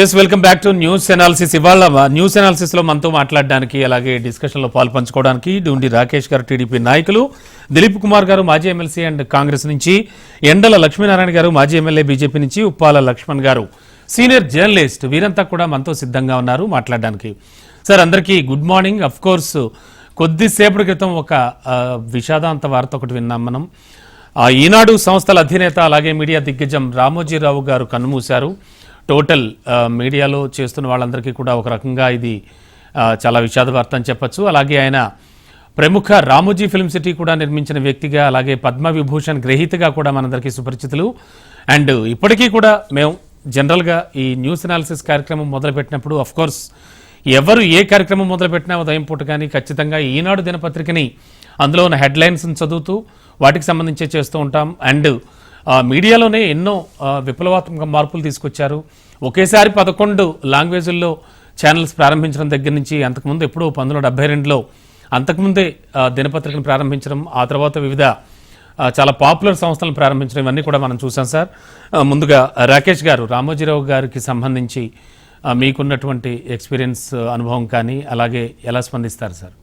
Yes welcome back to news analysis. ఇవాళ news analysis లో మనతో మాట్లాడడానికి అలాగే డిస్కషన్ లో పాల్పంచుకోవడానికి డూండి రాకేష్ గారు టీడీపీ నాయకులు, దిలీప్ కుమార్ గారు మాజీ ఎమ్మెల్సీ అండ్ కాంగ్రెస్ నుంచి, ఎండల లక్ష్మీనారాయణ గారు మాజీ ఎమ్మెల్యే బీజేపీ నుంచి, ఉప్పాల లక్ష్మణ్ గారు సీనియర్ జర్నలిస్ట్, వీరంతా కూడా మనతో సిద్ధంగా ఉన్నారు మాట్లాడడానికి. సార్ అందరికీ గుడ్ మార్నింగ్. అఫ్ కోర్స్ కొద్దిసేపటి క్రితం ఒక విషాదాంత వార్త ఒకటి విన్నాం మనం. ఈనాడు సంస్థల అధినేత అలాగే మీడియా దిగ్గజం రామోజీరావు గారు కన్నుమూశారు. టోటల్ మీడియాలో చేస్తున్న వాళ్ళందరికీ కూడా ఒక రకంగా ఇది చాలా విషాద వార్త అని చెప్పచ్చు. అలాగే ఆయన ప్రముఖ రామోజీ ఫిల్మ్ సిటీ కూడా నిర్మించిన వ్యక్తిగా, అలాగే పద్మవిభూషణ్ గ్రహీతగా కూడా మనందరికీ సుపరిచితులు. అండ్ ఇప్పటికీ కూడా మేము జనరల్గా ఈ న్యూస్ అనాలిసిస్ కార్యక్రమం మొదలుపెట్టినప్పుడు అఫ్కోర్స్ ఎవరు ఏ కార్యక్రమం మొదలుపెట్టినా ఉదయం పూట కానీ ఖచ్చితంగా ఈనాడు దినపత్రికని అందులో ఉన్న హెడ్లైన్స్ని చదువుతూ వాటికి సంబంధించి చేస్తూ ఉంటాం. అండ్ మీడియాలోనే ఎన్నో విప్లవాత్మక మార్పులు తీసుకొచ్చారు. ఒకేసారి 11 లాంగ్వేజుల్లో ఛానల్స్ ప్రారంభించడం దగ్గర నుంచి, అంతకుముందు ఎప్పుడో 1972లో అంతకుముందే దినపత్రికను ప్రారంభించడం, ఆ తర్వాత వివిధ చాలా పాపులర్ సంస్థలను ప్రారంభించడం, ఇవన్నీ కూడా మనం చూసాం సార్. ముందుగా రాకేష్ గారు, రామోజీరావు గారికి సంబంధించి మీకున్నటువంటి ఎక్స్పీరియన్స్, అనుభవం కానీ అలాగే ఎలా స్పందిస్తారు సార్?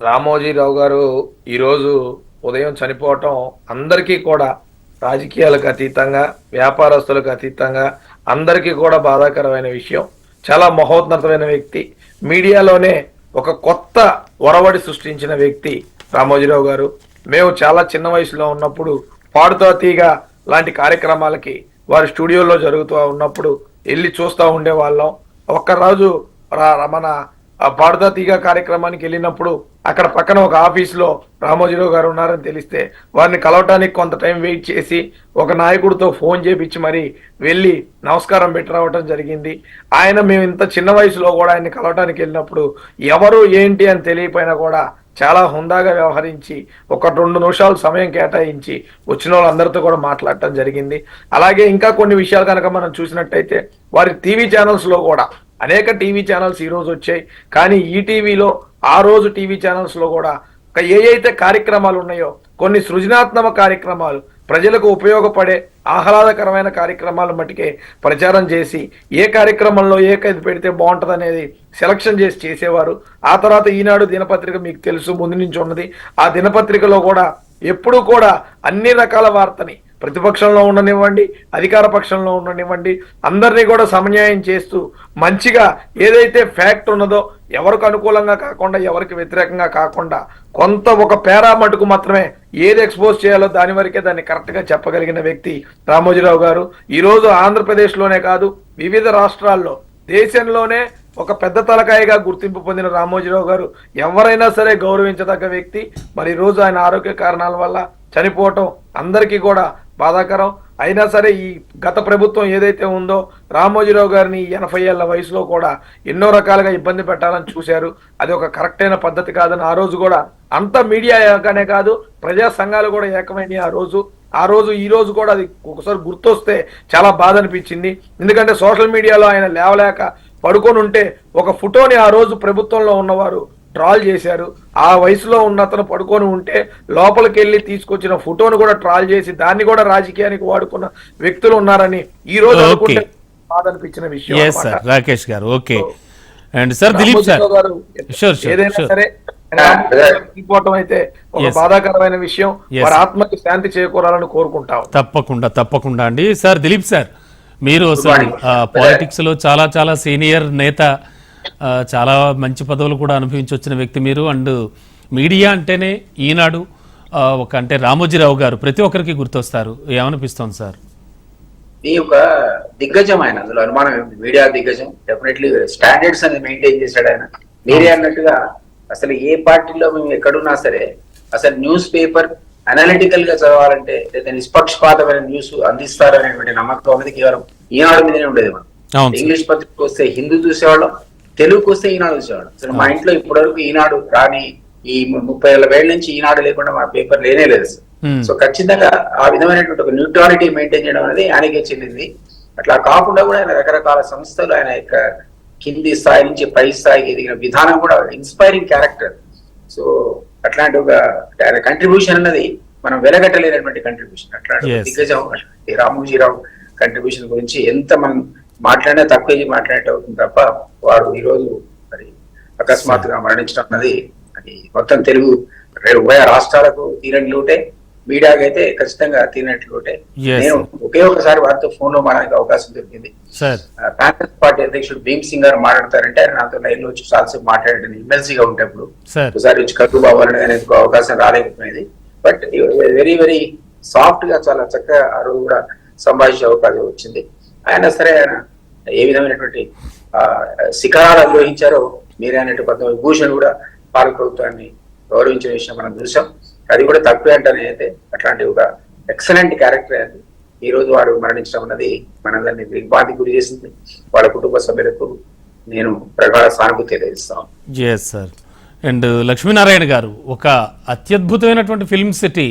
రామోజీరావు గారు ఈరోజు ఉదయం చనిపోవటం అందరికీ కూడా, రాజకీయాలకు అతీతంగా, వ్యాపారస్తులకు అతీతంగా అందరికీ కూడా బాధాకరమైన విషయం. చాలా మహోన్నతమైన వ్యక్తి, మీడియాలోనే ఒక కొత్త ఒరవడి సృష్టించిన వ్యక్తి రామోజీరావు గారు. మేము చాలా చిన్న వయసులో ఉన్నప్పుడు పాడుతా తీగ లాంటి కార్యక్రమాలకి వారి స్టూడియోలో జరుగుతూ ఉన్నప్పుడు వెళ్ళి చూస్తూ ఉండేవాళ్ళం. ఒక్కరోజు మన పాడుతా తీగ కార్యక్రమానికి వెళ్ళినప్పుడు అక్కడ పక్కన ఒక ఆఫీస్లో రామోజీరావు గారు ఉన్నారని తెలిస్తే వారిని కలవటానికి కొంత టైం వెయిట్ చేసి ఒక నాయకుడితో ఫోన్ చేపించి మరి వెళ్ళి నమస్కారం పెట్టి రావటం జరిగింది. మేము ఇంత చిన్న వయసులో కూడా ఆయన్ని కలవటానికి వెళ్ళినప్పుడు ఎవరు ఏంటి అని తెలియపోయినా కూడా చాలా హుందాగా వ్యవహరించి 1-2 నిమిషాలు సమయం కేటాయించి వచ్చిన వాళ్ళందరితో కూడా మాట్లాడటం జరిగింది. అలాగే ఇంకా కొన్ని విషయాలు కనుక మనం చూసినట్టయితే వారి టీవీ ఛానల్స్లో కూడా అనేక టీవీ ఛానల్స్ ఈరోజు వచ్చాయి, కానీ ఈటీవీలో ఆ రోజు టీవీ ఛానల్స్లో కూడా ఏ అయితే కార్యక్రమాలు ఉన్నాయో కొన్ని సృజనాత్మక కార్యక్రమాలు, ప్రజలకు ఉపయోగపడే ఆహ్లాదకరమైన కార్యక్రమాలు మటుకే ప్రచారం చేసి ఏ కార్యక్రమంలో ఏ కైదు పెడితే బాగుంటుంది అనేది సెలక్షన్ చేసి చేసేవారు. ఆ తర్వాత ఈనాడు దినపత్రిక మీకు తెలుసు ముందు నుంచి ఉన్నది. ఆ దినపత్రికలో కూడా ఎప్పుడూ కూడా అన్ని రకాల వార్తని, ప్రతిపక్షంలో ఉండనివ్వండి, అధికార పక్షంలో ఉండనివ్వండి, అందరినీ కూడా సమన్యాయం చేస్తూ మంచిగా ఏదైతే ఫ్యాక్ట్ ఉన్నదో ఎవరికి అనుకూలంగా కాకుండా ఎవరికి వ్యతిరేకంగా కాకుండా కొంత ఒక పేరా మటుకు మాత్రమే ఏది ఎక్స్పోజ్ చేయాలో దాని వరకే దాన్ని కరెక్ట్గా చెప్పగలిగిన వ్యక్తి రామోజీరావు గారు. ఈరోజు ఆంధ్రప్రదేశ్లోనే కాదు వివిధ రాష్ట్రాల్లో, దేశంలోనే ఒక పెద్ద తలకాయగా గుర్తింపు పొందిన రామోజీరావు గారు ఎవరైనా సరే గౌరవించదగ్గ వ్యక్తి. మరి ఈరోజు ఆయన ఆరోగ్య కారణాల వల్ల చనిపోవటం అందరికీ కూడా బాధాకరం. అయినా సరే ఈ గత ప్రభుత్వం ఏదైతే ఉందో రామోజీరావు గారిని 80 ఏళ్ల వయసులో కూడా ఎన్నో రకాలుగా ఇబ్బంది పెట్టాలని చూశారు. అది ఒక కరెక్ట్ అయిన పద్ధతి కాదని ఆ రోజు కూడా అంత మీడియా ఏకనే కాదు ప్రజా సంఘాలు కూడా ఏకమైనవి ఆ రోజు ఈ రోజు కూడా అది ఒకసారి గుర్తొస్తే చాలా బాధ అనిపించింది. ఎందుకంటే సోషల్ మీడియాలో ఆయన లేవలేక పడుకొని ఉంటే ఒక ఫోటోని ఆ రోజు ప్రభుత్వంలో ఉన్నవారు ట్రాల్ చేశారు. ఆ వయసులో ఉన్న అతను పడుకొని ఉంటే లోపలికి వెళ్ళి తీసుకొచ్చిన ఫోటోను కూడా ట్రాల్ చేసి దాన్ని కూడా రాజకీయానికి వాడుకున్న వ్యక్తులు ఉన్నారని ఈ రోజు అనుకుంటే బాధ అనిపించిన విషయం. రాకేష్ గారు okay. And sir Dilip sir ఏదైనా సరే చనిపోవటం అయితే ఒక బాధాకరమైన విషయం. వారి ఆత్మకి శాంతి చేకూరాలని కోరుకుంటాం. తప్పకుండా అండి. సార్ దిలీప్ సార్, మీరు పాలిటిక్స్ లో చాలా చాలా సీనియర్ నేత, చాలా మంచి పదవులు కూడా అనుభవించి వచ్చిన వ్యక్తి మీరు. అండ్ మీడియా అంటేనే ఈనాడు ఒక అంటే రామోజీరావు గారు ప్రతి ఒక్కరికి గుర్తొస్తారు. ఏమనిపిస్తోంది సార్? ఈ ఒక దిగ్గజం ఆయన, అందులో అనుమానం ఏమిటి, మీడియా దిగ్గజం. డెఫినెట్లీ స్టాండర్డ్స్ అనేది మెయింటైన్ చేశాడు ఆయన. మీరే అన్నట్టుగా అసలు ఏ పార్టీలో మేము ఎక్కడున్నా సరే అసలు న్యూస్ పేపర్ అనలిటికల్ గా చదవాలంటే లేదా నిష్పక్షపాతమైన న్యూస్ అందిస్తారనేటువంటి నమ్మకం అనేది కేవలం ఈనాడు మీదనే ఉండేది. మనం ఇంగ్లీష్ పత్రిక వస్తే హిందూ చూసేవాళ్ళం, తెలుగుకి వస్తే ఈనాడు చూసేవాళ్ళం. అసలు మా ఇంట్లో ఇప్పటివరకు ఈనాడు రాని ఈ 30 ఏళ్ల నుంచి ఈనాడు లేకుండా మా పేపర్ లేనే లేదు. సో ఖచ్చితంగా ఆ విధమైనటువంటి ఒక న్యూట్రాలిటీ మెయింటైన్ చేయడం అనేది ఆయనకే చెందింది. అట్లా కాకుండా కూడా ఆయన రకరకాల సంస్థలు, ఆయన యొక్క కింది స్థాయి నుంచి పై స్థాయికి ఎదిగిన విధానం కూడా ఇన్స్పైరింగ్ క్యారెక్టర్. సో అట్లాంటి ఒక కంట్రిబ్యూషన్ అన్నది మనం వెలగట్టలేనటువంటి కంట్రిబ్యూషన్. అట్లాంటి దిగ్గజం రామోజీరావు కంట్రిబ్యూషన్ గురించి ఎంత మనం మాట్లాడినా తక్కువ మాట్లాడినట్టు అవుతుంది తప్ప వారు ఈరోజు మరి అకస్మాత్తుగా మరణించడం అన్నది అది మొత్తం తెలుగు ఉభయ రాష్ట్రాలకు తీరని లోటే, మీడియాకి అయితే ఖచ్చితంగా తీరినట్టు లోటే. నేను ఒకే ఒకసారి వారితో ఫోన్ లో మాట్లాడే అవకాశం దొరికింది. కాంగ్రెస్ పార్టీ అధ్యక్షుడు భీమ్ సింగ్ గారు మాట్లాడతారంటే ఆయన నాతో లైన్ లో వచ్చి చాలాసేపు మాట్లాడాను ఎమ్మెల్సీగా ఉంటప్పుడు. ఒకసారి వచ్చి కట్టు బాబు అనేది అవకాశం రాలేకపోయింది. బట్ వెరీ వెరీ సాఫ్ట్ గా చాలా చక్కగా ఆ రోజు కూడా సంభాషించే అవకాశం వచ్చింది. ఆయన సరే ఆయన ఏ విధమైనటువంటి శిఖరాలు అధిరోహించారో మీరే అన్నట్టు పద్మవిభూషణ్ కూడా భారత ప్రభుత్వాన్ని గౌరవించిన విషయం మనం చూసాం. అది కూడా తక్కువే అంటానే అయితే అట్లాంటి ఒక ఎక్సలెంట్ క్యారెక్టర్ అది. ఈ రోజు వారు మరణించడం అన్నది మనందరినీ దిగ్భ్రాంతికి గురి చేసింది. వాళ్ళ కుటుంబ సభ్యులకు నేను ప్రగాఢ సానుభూతి తెలియజేస్తాను. సార్ అండ్ లక్ష్మీనారాయణ గారు, ఒక అత్యద్భుతమైనటువంటి ఫిల్మ్ సిటీ,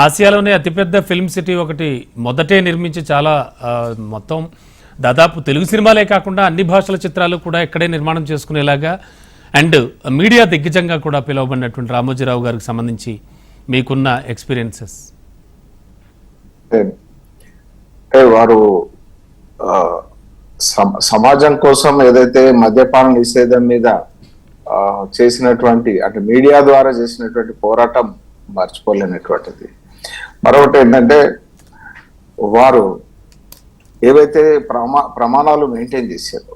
ఆసియాలోనే అతిపెద్ద ఫిల్మ్ సిటీ ఒకటి మొదటే నిర్మించి చాలా మొత్తం దాదాపు తెలుగు సినిమాలే కాకుండా అన్ని భాషల చిత్రాలు కూడా ఇక్కడే నిర్మాణం చేసుకునేలాగా అండ్ మీడియా దిగ్గజంగా కూడా పిలువబడినటువంటి రామోజీరావు గారికి సంబంధించి మీకున్న ఎక్స్పీరియన్సెస్. వారు సమాజం కోసం ఏదైతే మద్యపాన నిషేధం మీద చేసినటువంటి అంటే మీడియా ద్వారా చేసినటువంటి పోరాటం మర్చిపోలేనటువంటిది. మరొకటి ఏంటంటే వారు ఏవైతే ప్రమాణాలు మెయింటైన్ చేశారో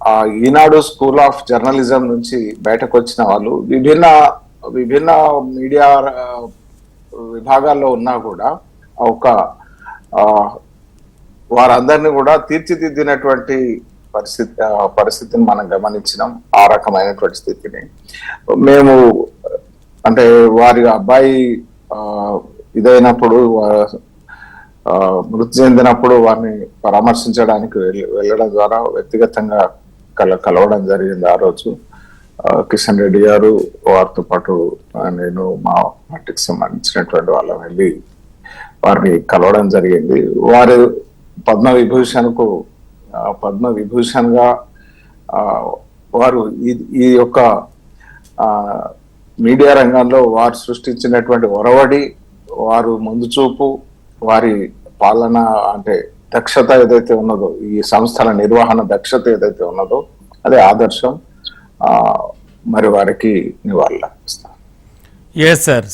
ఆ ఈనాడు స్కూల్ ఆఫ్ జర్నలిజం నుంచి బయటకు వచ్చిన వాళ్ళు విభిన్న మీడియా విభాగాల్లో ఉన్నా కూడా ఒక వారందరినీ కూడా తీర్చిదిద్దినటువంటి పరిస్థితిని మనం గమనించినాం. ఆ రకమైనటువంటి స్థితిని మేము అంటే వారి అబ్బాయి ఇదైనప్పుడు మృతి చెందినప్పుడు వారిని పరామర్శించడానికి వెళ్ళడం ద్వారా వ్యక్తిగతంగా కలవడం జరిగింది. ఆ రోజు కిషన్ రెడ్డి గారు వారితో పాటు నేను మా పార్టీకి సంబంధించినటువంటి వాళ్ళం వెళ్ళి వారిని కలవడం జరిగింది. వారు పద్మవిభూషణ్ గా వారు ఈ యొక్క మీడియా రంగంలో వారు సృష్టించినటువంటి ఒరవడి, వారు ముందు చూపు, వారి పాలన అంటే దక్షత ఏదైతే ఉన్నదో, ఈ సంస్థల నిర్వహణ దక్షత ఏదైతే ఉన్నదో అదే ఆదర్శం. మరి వారికి నివాళులు అర్పిస్తాను.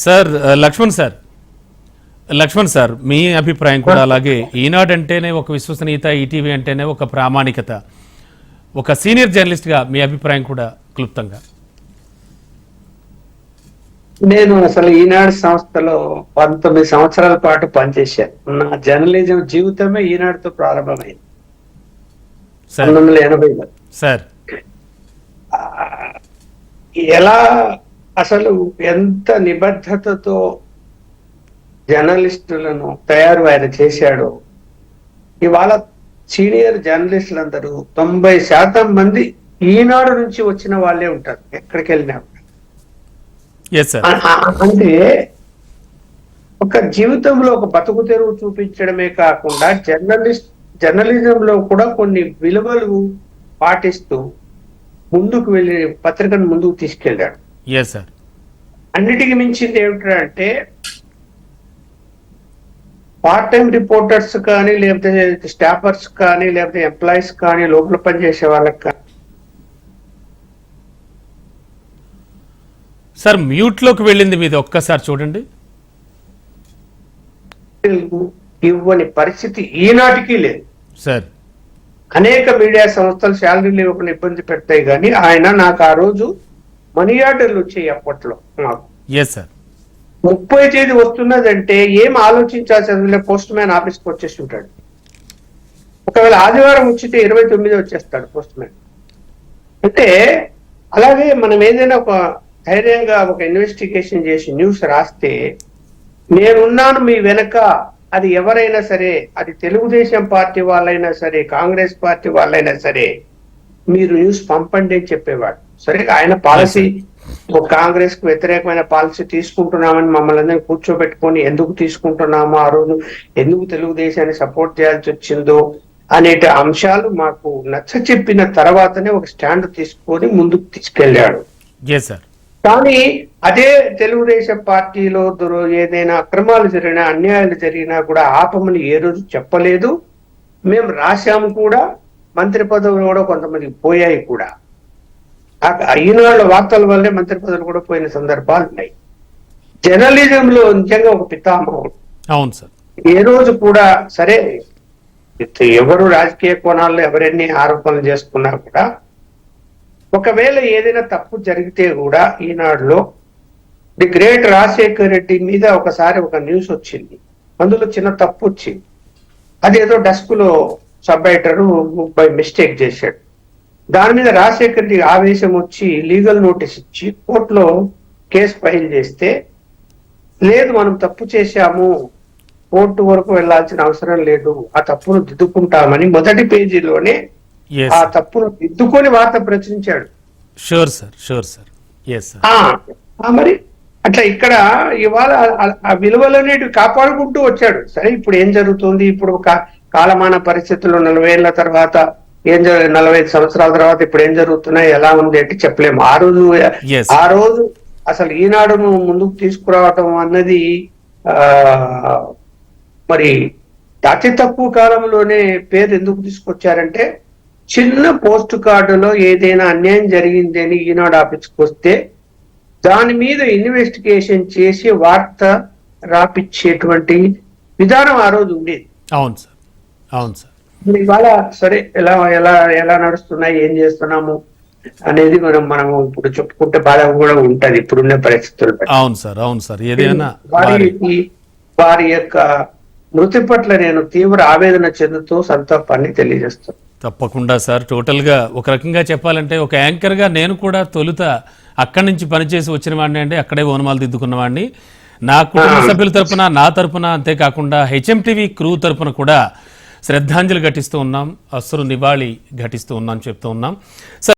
సార్ లక్ష్మణ్ సార్ మీ అభిప్రాయం కూడా అలాగే. ఈనాడు అంటేనే ఒక విశ్వసనీయత, ఈటీవీ అంటేనే ఒక ప్రామాణికత. ఒక సీనియర్ జర్నలిస్ట్ గా మీ అభిప్రాయం కూడా క్లుప్తంగా. నేను అసలు ఈనాడు సంస్థలో 19 సంవత్సరాల పాటు పనిచేశాను. నా జర్నలిజం జీవితమే ఈనాడుతో ప్రారంభమైంది 1980లో. సార్ ఎలా అసలు ఎంత నిబద్ధతతో జర్నలిస్టులను ఆయన చేశాడో. ఇవాళ సీనియర్ జర్నలిస్టులందరూ 90% మంది ఈనాడు నుంచి వచ్చిన వాళ్ళే ఉంటారు ఎక్కడికి వెళ్ళినా. అంటే ఒక జీవితంలో ఒక బతుకు తెరువు చూపించడమే కాకుండా జర్నలిజంలో కూడా కొన్ని విలువలు పాటిస్తూ ముందుకు వెళ్ళి పత్రికను ముందుకు తీసుకెళ్ళాడు. అన్నిటికీ మించింది ఏమిటంటే పార్ట్ టైం రిపోర్టర్స్ కానీ, లేకపోతే స్టాఫర్స్ కానీ, లేకపోతే ఎంప్లాయీస్ కానీ, లోపల పనిచేసే వాళ్ళకి కానీ. సార్ మ్యూట్ లోకి వెళ్ళింది మీది, ఒక్కసారి చూడండి. ఇవ్వని పరిస్థితి ఈనాటికి లేదు సార్. అనేక మీడియా సంస్థలు శాలరీలు ఇవ్వకుండా ఇబ్బంది పెడతాయి, కానీ ఆయన నాకు ఆ రోజు మనీ ఆర్డర్లు వచ్చాయి అప్పట్లో నాకు. 30 తేదీ వస్తున్నదంటే ఏం ఆలోచించాల్సిన పోస్ట్ మ్యాన్ ఆఫీస్కి వచ్చేసి ఉంటాడు. ఒకవేళ ఆదివారం వచ్చితే 29 వచ్చేస్తాడు పోస్ట్ మ్యాన్. అంటే అలాగే మనం ఏదైనా ఒక ధైర్యంగా ఒక ఇన్వెస్టిగేషన్ చేసి న్యూస్ రాస్తే నేనున్నాను మీ వెనక, అది ఎవరైనా సరే, అది తెలుగుదేశం పార్టీ వాళ్ళైనా సరే, కాంగ్రెస్ పార్టీ వాళ్ళైనా సరే, మీరు న్యూస్ పంపండి అని చెప్పేవాడు. సరే ఆయన పాలసీ కాంగ్రెస్ కు వ్యతిరేకమైన పాలసీ తీసుకుంటున్నామని మమ్మల్ని అందరినీ కూర్చోబెట్టుకొని ఎందుకు తీసుకుంటున్నామో, ఆ రోజు ఎందుకు తెలుగుదేశాన్ని సపోర్ట్ చేయాల్సి వచ్చిందో అనే అంశాలు మాకు నచ్చ చెప్పిన తర్వాతనే ఒక స్టాండ్ తీసుకొని ముందుకు తీసుకెళ్లాడు. కానీ అదే తెలుగుదేశం పార్టీలో ఏదైనా అక్రమాలు జరిగినా, అన్యాయాలు జరిగినా కూడా ఆపమని ఏ రోజు చెప్పలేదు. మేము రాశాము కూడా, మంత్రి పదవులు కూడా కొంతమందికి పోయాయి కూడా. ఈనాడు వార్తల వల్లే మంత్రి పదవులు కూడా పోయిన సందర్భాలు ఉన్నాయి. జర్నలిజంలో నిజంగా ఒక పితామహుడు. అవును సార్. ఏ రోజు కూడా సరే ఎవరు రాజకీయ కోణాల్లో ఎవరెన్ని ఆరోపణలు చేసుకున్నా కూడా ఒకవేళ ఏదైనా తప్పు జరిగితే కూడా ఈనాడులో ది గ్రేట్ రాజశేఖర్ రెడ్డి మీద ఒకసారి ఒక న్యూస్ వచ్చింది, అందులో చిన్న తప్పు వచ్చింది. అదేదో డెస్క్ లో సబ్ ఎడిటర్ బై మిస్టేక్ చేశాడు. దాని మీద రాజశేఖర్ రెడ్డి ఆవేశం వచ్చి లీగల్ నోటీస్ ఇచ్చి కోర్టులో కేసు ఫైల్ చేస్తే, లేదు మనం తప్పు చేశాము, కోర్టు వరకు వెళ్లాల్సిన అవసరం లేదు, ఆ తప్పును దిద్దుకుంటామని మొదటి పేజీలోనే ఆ తప్పును దిద్దుకొని వార్త ప్రచురించాడు. Sure sir, sure sir. Yes sir. మరి అట్లా ఇక్కడ ఇవాళ ఆ విలువలనేటివి కాపాడుకుంటూ వచ్చాడు. సరే ఇప్పుడు ఏం జరుగుతుంది, ఇప్పుడు కాలమాన పరిస్థితుల్లో 40 ఏళ్ల తర్వాత 45 సంవత్సరాల తర్వాత ఇప్పుడు ఏం జరుగుతున్నాయి, ఎలా ఉంది అంటే చెప్పలేము. ఆ రోజు అసలు ఈనాడును ముందుకు తీసుకురావటం అన్నది మరి అతి తక్కువ కాలంలోనే పేరు ఎందుకు తీసుకొచ్చారంటే, చిన్న పోస్ట్ కార్డులో ఏదైనా అన్యాయం జరిగింది అని ఈనాడు ఆఫీస్కి వస్తే దాని మీద ఇన్వెస్టిగేషన్ చేసి వార్త రాపిచ్చేటువంటి విధానం ఆ రోజు ఉండేది. అవును సార్, అవును సార్. ఇవాళ సరే ఎలా ఎలా ఎలా నడుస్తున్నాయి, ఏం చేస్తున్నాము అనేది మనం ఇప్పుడు చెప్పుకుంటే బాధ కూడా ఉంటది ఇప్పుడున్న పరిస్థితులు. అవును సార్, అవును సార్. ఏదైనా వారి యొక్క మృతి పట్ల నేను తీవ్ర ఆవేదన చెందుతూ సంతాపాన్ని తెలియజేస్తాను. తప్పకుండా సార్. టోటల్గా ఒక రకంగా చెప్పాలంటే ఒక యాంకర్గా నేను కూడా తొలుత అక్కడి నుంచి పనిచేసి వచ్చిన వాడిని అండి, అక్కడే ఓనమాలు దిద్దుకున్న వాడిని. నా కుటుంబ సభ్యుల తరపున, నా తరపున, అంతేకాకుండా హెచ్ఎంటీవీ క్రూ తరపున కూడా శ్రద్ధాంజలి ఘటిస్తూ ఉన్నాం, అశ్రు నివాళి ఘటిస్తూ ఉన్నాం, చెప్తూ ఉన్నాం.